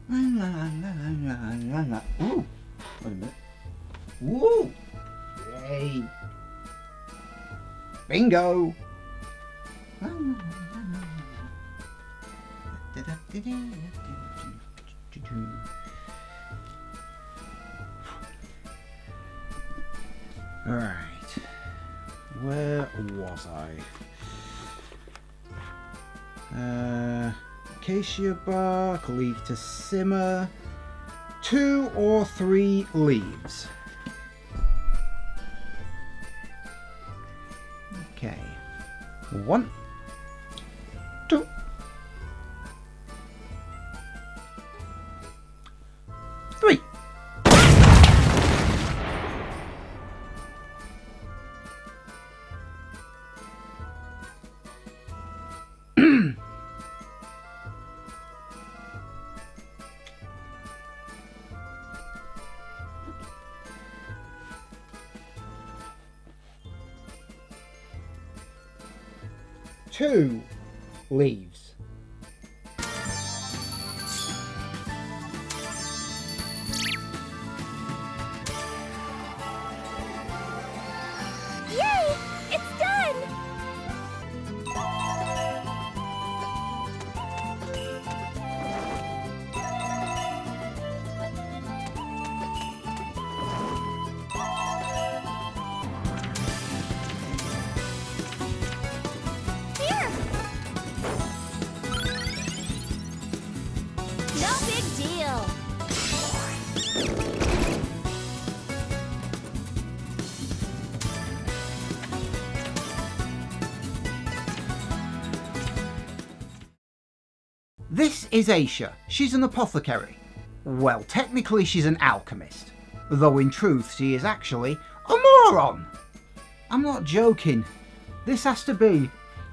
Ooh, wait a minute. Woo! Yay! Bingo! Alright. Where was I? Acacia bark, leave to simmer. 2 or 3 leaves. Okay. 1, 2, 3. Two leaves. Yay! It's done! Here! No big deal. This is Ayesha. She's an apothecary. Well, technically she's an alchemist, though in truth she is actually a moron. I'm not joking. This has to be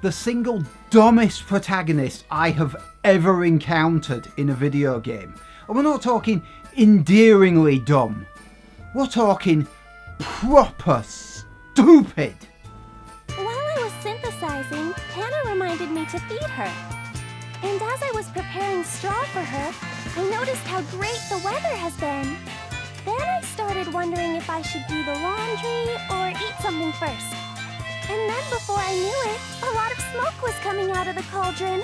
the single dumbest protagonist I have ever encountered in a video game. And we're not talking endearingly dumb. We're talking proper stupid. While I was synthesizing, Hannah reminded me to feed her. And as I was preparing straw for her, I noticed how great the weather has been. Then I started wondering if I should do the laundry or eat something first. And then before I knew it, a lot of smoke was coming out of the cauldron.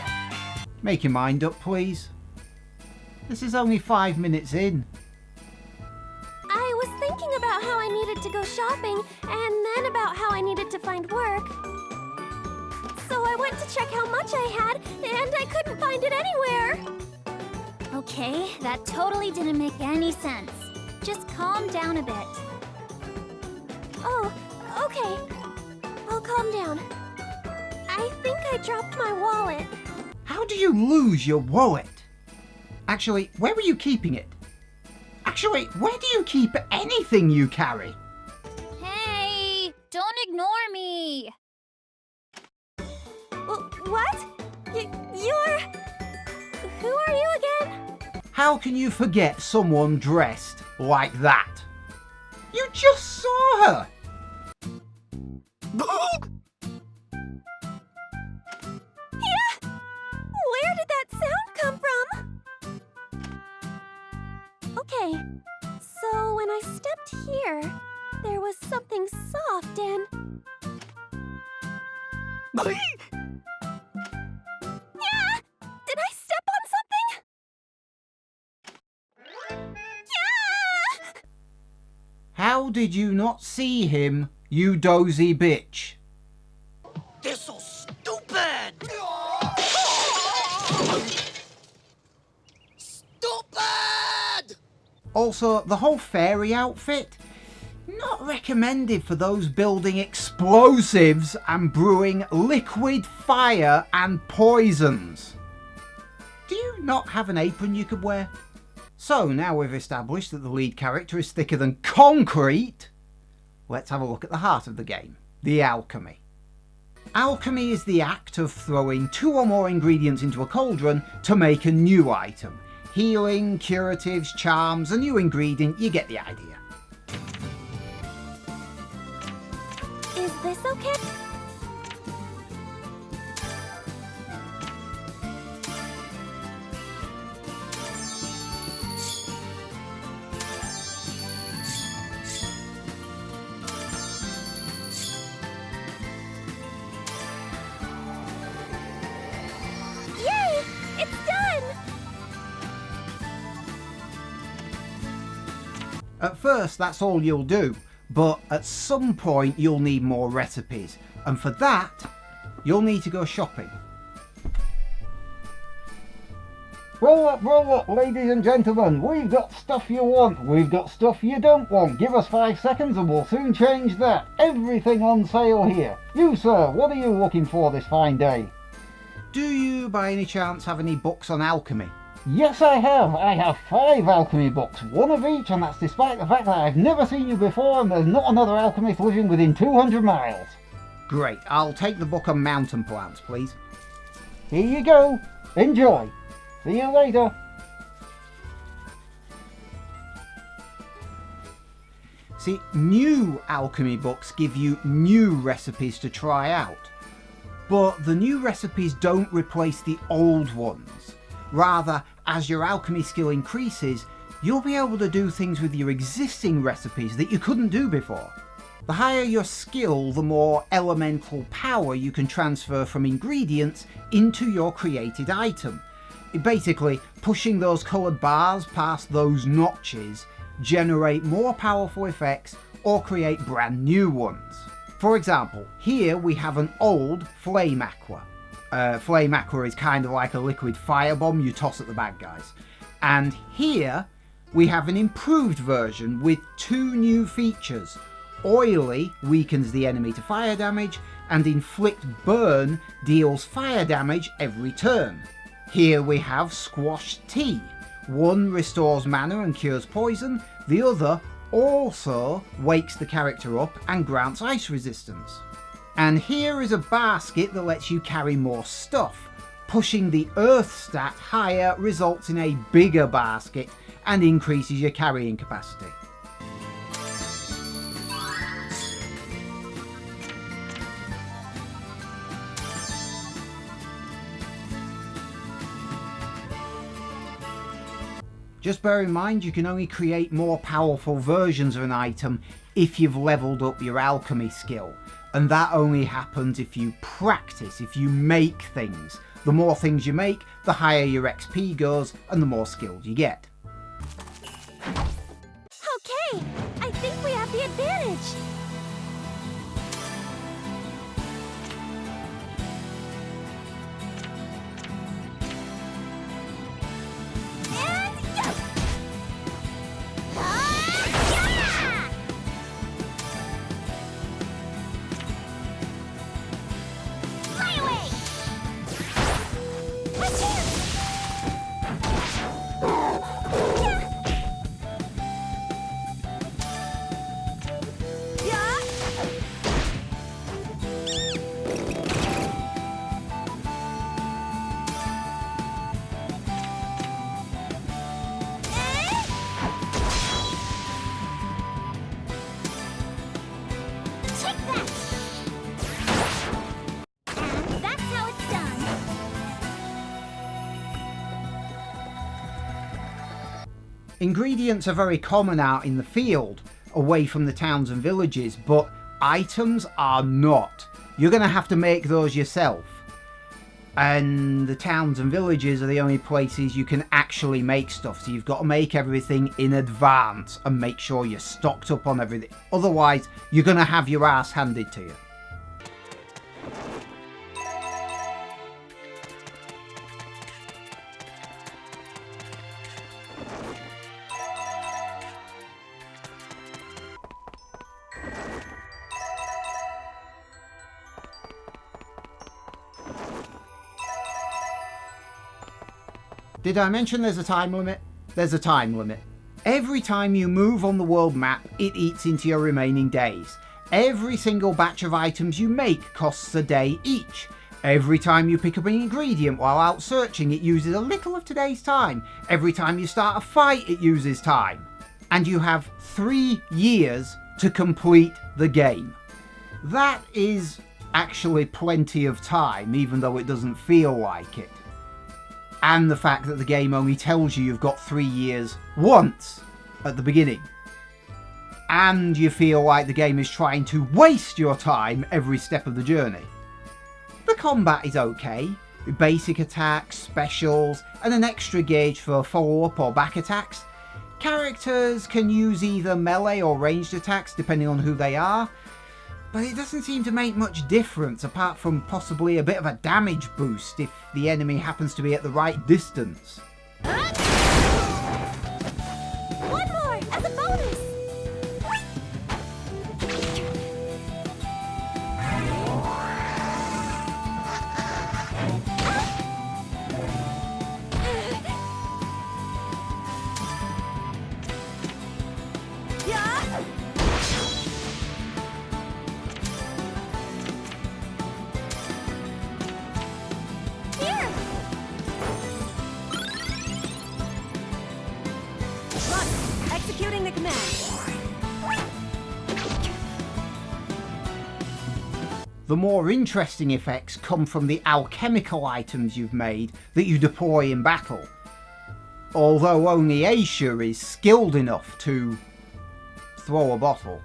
Make your mind up, please. This is only 5 minutes in. I was thinking about how I needed to go shopping, and then about how I needed to find work. So I went to check how much I had, and I couldn't find it anywhere. Okay, that totally didn't make any sense. Just calm down a bit. Oh, okay. I'll calm down. I think I dropped my wallet. How do you lose your wallet? Actually, where were you keeping it? Actually, where do you keep anything you carry? Hey, don't ignore me. What? You're... Who are you again? How can you forget someone dressed like that? You just saw her! Yeah! Where did that sound come from? Okay, so when I stepped here, there was something soft and... Yeah! Did I step on something? Yeah! How did you not see him, you dozy bitch? They're so stupid! Stupid! Also, the whole fairy outfit? Not recommended for those building explosives and brewing liquid fire and poisons. Do you not have an apron you could wear? So now we've established that the lead character is thicker than concrete, let's have a look at the heart of the game, the alchemy. Alchemy is the act of throwing 2 or more ingredients into a cauldron to make a new item. Healing, curatives, charms, a new ingredient, you get the idea. Is this okay? At first that's all you'll do, but at some point you'll need more recipes, and for that you'll need to go shopping. Roll up, ladies and gentlemen. We've got stuff you want, we've got stuff you don't want. Give us 5 seconds and we'll soon change that. Everything on sale here. You, sir, what are you looking for this fine day? Do you by any chance have any books on alchemy? Yes, I have. I have 5 alchemy books, one of each, and that's despite the fact that I've never seen you before and there's not another alchemist living within 200 miles. Great, I'll take the book on mountain plants, please. Here you go. Enjoy. See you later. See, new alchemy books give you new recipes to try out, but the new recipes don't replace the old ones. Rather, as your alchemy skill increases, you'll be able to do things with your existing recipes that you couldn't do before. The higher your skill, the more elemental power you can transfer from ingredients into your created item. Basically, pushing those coloured bars past those notches generate more powerful effects or create brand new ones. For example, here we have an old Flame Aqua. Flame Aqua is kind of like a liquid firebomb you toss at the bad guys. And here we have an improved version with 2 new features. Oily weakens the enemy to fire damage, and Inflict Burn deals fire damage every turn. Here we have Squashed Tea. One restores mana and cures poison, the other also wakes the character up and grants ice resistance. And here is a basket that lets you carry more stuff. Pushing the earth stat higher results in a bigger basket and increases your carrying capacity. Just bear in mind you can only create more powerful versions of an item if you've leveled up your alchemy skill. And that only happens if you practice, if you make things. The more things you make, the higher your XP goes and the more skilled you get. Okay, I think we have the advantage. Ingredients are very common out in the field, away from the towns and villages, but items are not. You're going to have to make those yourself. And the towns and villages are the only places you can actually make stuff, so you've got to make everything in advance and make sure you're stocked up on everything. Otherwise, you're going to have your ass handed to you. Did I mention there's a time limit? There's a time limit. Every time you move on the world map, it eats into your remaining days. Every single batch of items you make costs a day each. Every time you pick up an ingredient while out searching, it uses a little of today's time. Every time you start a fight, it uses time. And you have 3 years to complete the game. That is actually plenty of time, even though it doesn't feel like it. And the fact that the game only tells you you've got 3 years once at the beginning. And you feel like the game is trying to waste your time every step of the journey. The combat is okay, with basic attacks, specials, and an extra gauge for follow-up or back attacks. Characters can use either melee or ranged attacks depending on who they are, but it doesn't seem to make much difference apart from possibly a bit of a damage boost if the enemy happens to be at the right distance. One more as a bonus! Here! Run! Executing the command. The more interesting effects come from the alchemical items you've made that you deploy in battle. Although only Ayesha is skilled enough to throw a bottle.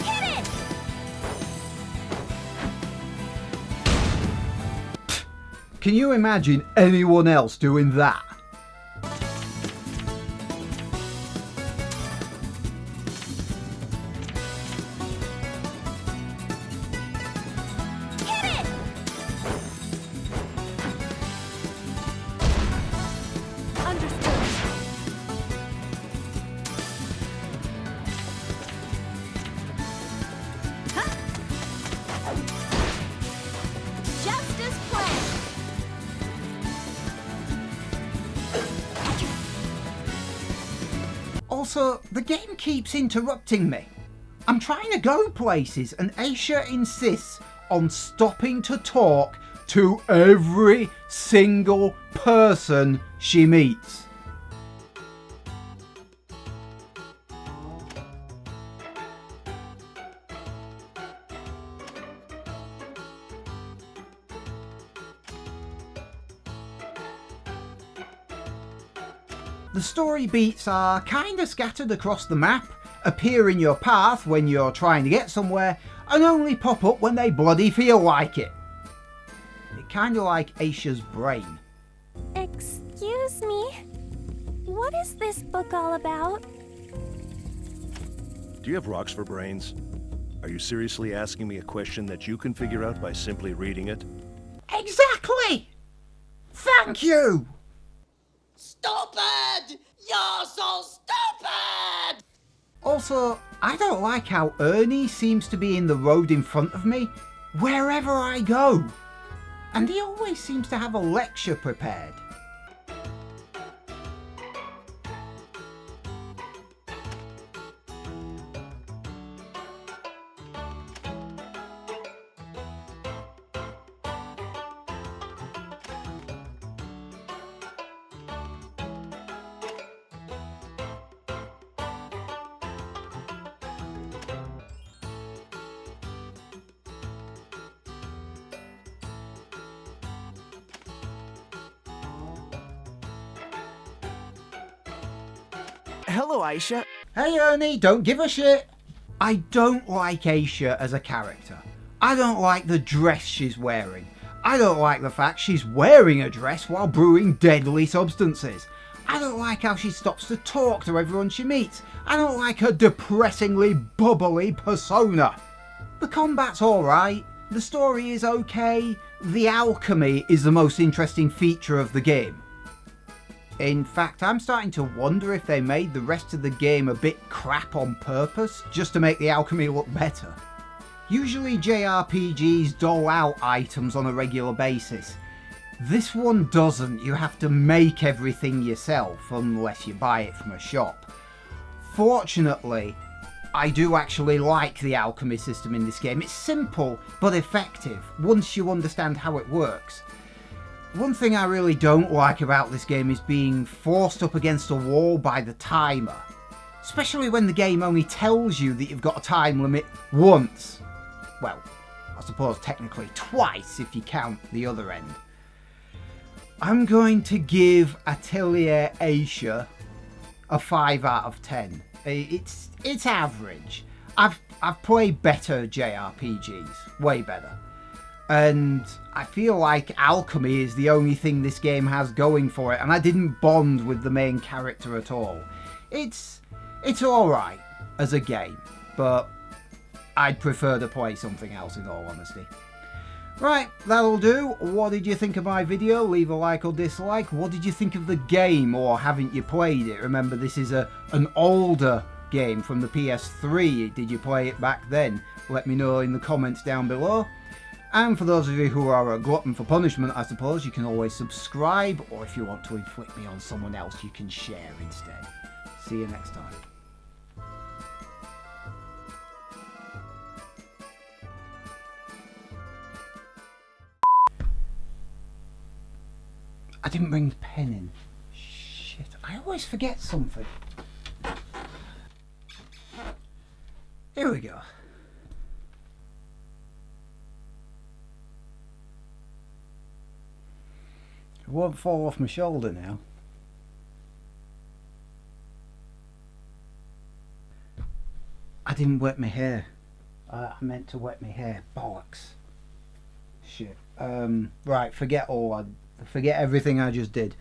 Hit it! Can you imagine anyone else doing that? Hit it! Understood. Huh? Just as planned. Also, the game keeps interrupting me. I'm trying to go places and Ayesha insists on stopping to talk to every single person she meets. The story beats are kinda scattered across the map, appear in your path when you're trying to get somewhere, and only pop up when they bloody feel like it. Kinda like Aisha's brain. Excuse me? What is this book all about? Do you have rocks for brains? Are you seriously asking me a question that you can figure out by simply reading it? Exactly! Thank you! Stupid! You're so stupid! Also, I don't like how Ernie seems to be in the road in front of me wherever I go. And he always seems to have a lecture prepared. Hello, Ayesha. Hey Ernie, don't give a shit. I don't like Ayesha as a character. I don't like the dress she's wearing. I don't like the fact she's wearing a dress while brewing deadly substances. I don't like how she stops to talk to everyone she meets. I don't like her depressingly bubbly persona. The combat's alright. The story is okay. The alchemy is the most interesting feature of the game. In fact, I'm starting to wonder if they made the rest of the game a bit crap on purpose, just to make the alchemy look better. Usually JRPGs dole out items on a regular basis. This one doesn't. You have to make everything yourself, unless you buy it from a shop. Fortunately, I do actually like the alchemy system in this game. It's simple, but effective, once you understand how it works. One thing I really don't like about this game is being forced up against a wall by the timer. Especially when the game only tells you that you've got a time limit once. Well, I suppose technically twice if you count the other end. I'm going to give Atelier Ayesha a 5 out of 10. It's average. I've played better JRPGs, way better. And I feel like alchemy is the only thing this game has going for it, and I didn't bond with the main character at all. It's alright as a game, but I'd prefer to play something else in all honesty. Right, that'll do. What did you think of my video? Leave a like or dislike. What did you think of the game, or haven't you played it? Remember, this is an older game from the PS3. Did you play it back then? Let me know in the comments down below. And for those of you who are a glutton for punishment, I suppose, you can always subscribe, or if you want to inflict me on someone else, you can share instead. See you next time. I didn't bring the pen in. Shit, I always forget something. Here we go. It won't fall off my shoulder now. I didn't wet my hair. I meant to wet my hair. Bollocks. Shit. Right, forget everything I just did.